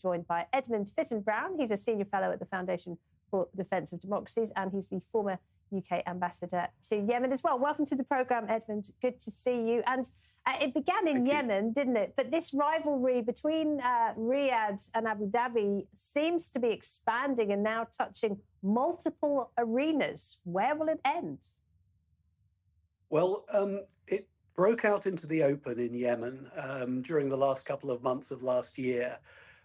joined by Edmund Fitton-Brown. He's a senior fellow at the Foundation for the Defence of Democracies, and he's the former UK ambassador to Yemen as well. Welcome to the programme, Edmund. Good to see you. And it began in Yemen, didn't it? But this rivalry between Riyadh and Abu Dhabi seems to be expanding and now touching multiple arenas. Where will it end? Well, it broke out into the open in Yemen during the last couple of months of last year.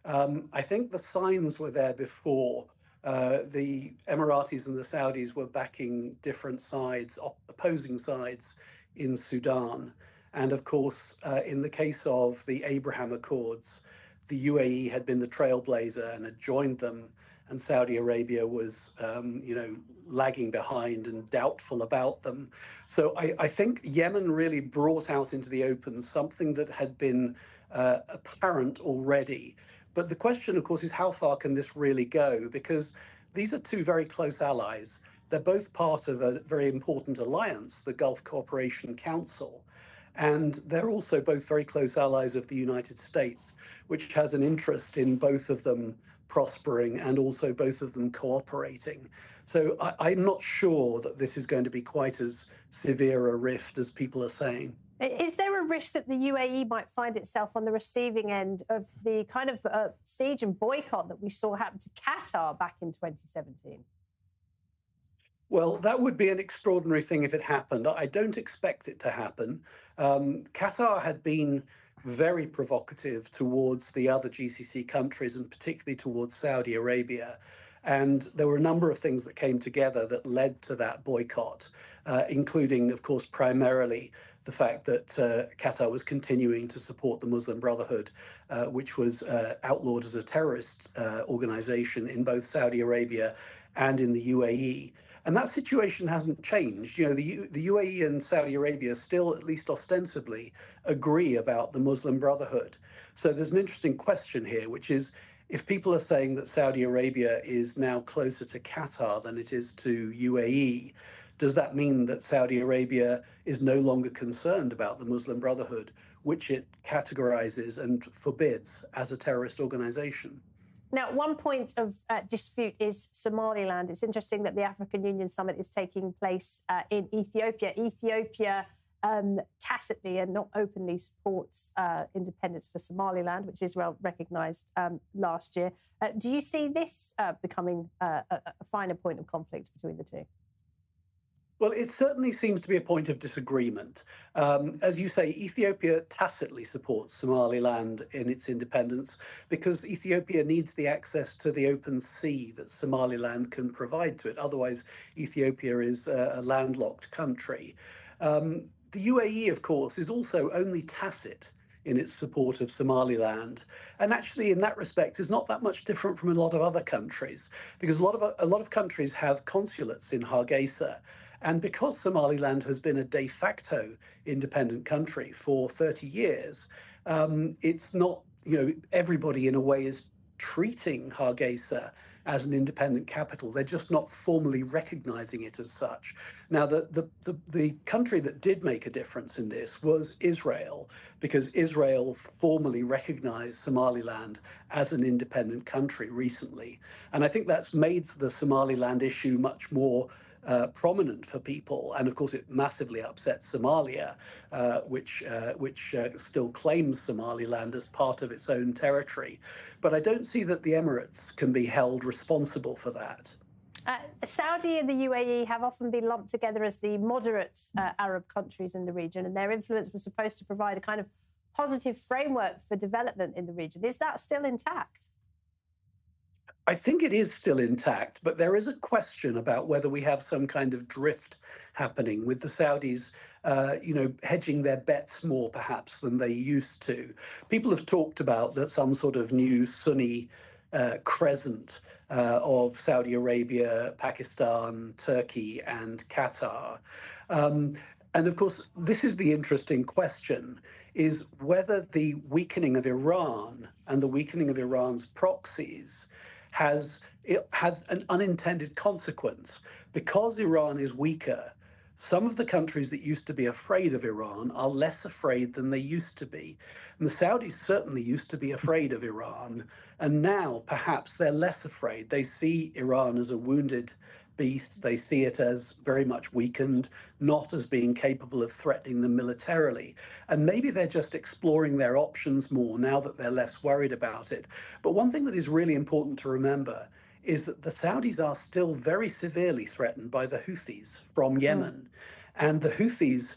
I think the signs were there before. The Emiratis and the Saudis were backing different sides, opposing sides in Sudan. And of course, in the case of the Abraham Accords, the UAE had been the trailblazer and had joined them, and Saudi Arabia was, lagging behind and doubtful about them. So I think Yemen really brought out into the open something that had been apparent already. But the question, of course, is how far can this really go? Because these are two very close allies. They're both part of a very important alliance, the Gulf Cooperation Council. And they're also both very close allies of the United States, which has an interest in both of them prospering and also both of them cooperating. So I'm not sure that this is going to be quite as severe a rift as people are saying. Is there a risk that the UAE might find itself on the receiving end of the kind of siege and boycott that we saw happen to Qatar back in 2017? Well, that would be an extraordinary thing if it happened. I don't expect it to happen. Qatar had been very provocative towards the other GCC countries and particularly towards Saudi Arabia. And there were a number of things that came together that led to that boycott, including, of course, primarily the fact that Qatar was continuing to support the Muslim Brotherhood, which was outlawed as a terrorist organization in both Saudi Arabia and in the UAE. And that situation hasn't changed. You know, the UAE and Saudi Arabia still, at least ostensibly, agree about the Muslim Brotherhood. So there's an interesting question here, which is, if people are saying that Saudi Arabia is now closer to Qatar than it is to UAE, does that mean that Saudi Arabia is no longer concerned about the Muslim Brotherhood, which it categorizes and forbids as a terrorist organization? Now, one point of dispute is Somaliland. It's interesting that the African Union summit is taking place in Ethiopia. Ethiopia tacitly and not openly supports independence for Somaliland, which Israel recognised last year. Do you see this becoming a finer point of conflict between the two? Well, it certainly seems to be a point of disagreement. As you say, Ethiopia tacitly supports Somaliland in its independence because Ethiopia needs the access to the open sea that Somaliland can provide to it. Otherwise, Ethiopia is a landlocked country. The UAE, of course, is also only tacit in its support of Somaliland. And actually, in that respect, is not that much different from a lot of other countries, because a lot of countries have consulates in Hargeisa. And because Somaliland has been a de facto independent country for 30 years, it's not, everybody in a way is treating Hargeisa as an independent capital. They're just not formally recognizing it as such. Now, the country that did make a difference in this was Israel, because Israel formally recognized Somaliland as an independent country recently. And I think that's made the Somaliland issue much more prominent for people, and of course it massively upsets Somalia, which still claims Somaliland as part of its own territory. But I don't see that the Emirates can be held responsible for that. Saudi and the UAE have often been lumped together as the moderate Arab countries in the region, and their influence was supposed to provide a kind of positive framework for development in the region. Is that still intact? I think it is still intact, but there is a question about whether we have some kind of drift happening with the Saudis, hedging their bets more perhaps than they used to. People have talked about that some sort of new Sunni crescent of Saudi Arabia, Pakistan, Turkey, and Qatar. And of course, this is the interesting question, is whether the weakening of Iran and the weakening of Iran's proxies has an unintended consequence. Because Iran is weaker, some of the countries that used to be afraid of Iran are less afraid than they used to be. And the Saudis certainly used to be afraid of Iran, and now perhaps they're less afraid. They see Iran as a wounded beast. They see it as very much weakened, not as being capable of threatening them militarily. And maybe they're just exploring their options more now that they're less worried about it. But one thing that is really important to remember is that the Saudis are still very severely threatened by the Houthis from Yemen. And the Houthis,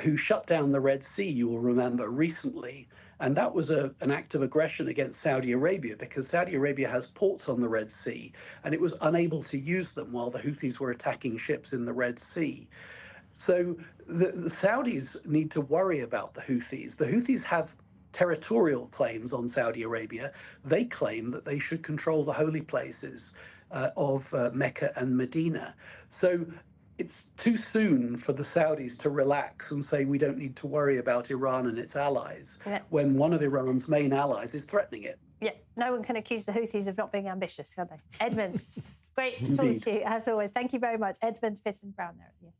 who shut down the Red Sea, you will remember, recently, and that was an act of aggression against Saudi Arabia because Saudi Arabia has ports on the Red Sea, and it was unable to use them while the Houthis were attacking ships in the Red Sea. So the Saudis need to worry about the Houthis. The Houthis have territorial claims on Saudi Arabia. They claim that they should control the holy places of Mecca and Medina. So it's too soon for the Saudis to relax and say we don't need to worry about Iran and its allies when one of Iran's main allies is threatening it. Yeah, no one can accuse the Houthis of not being ambitious, can they? Edmund, great to talk to you as always. Thank you very much. Edmund Fitton-Brown there at the end.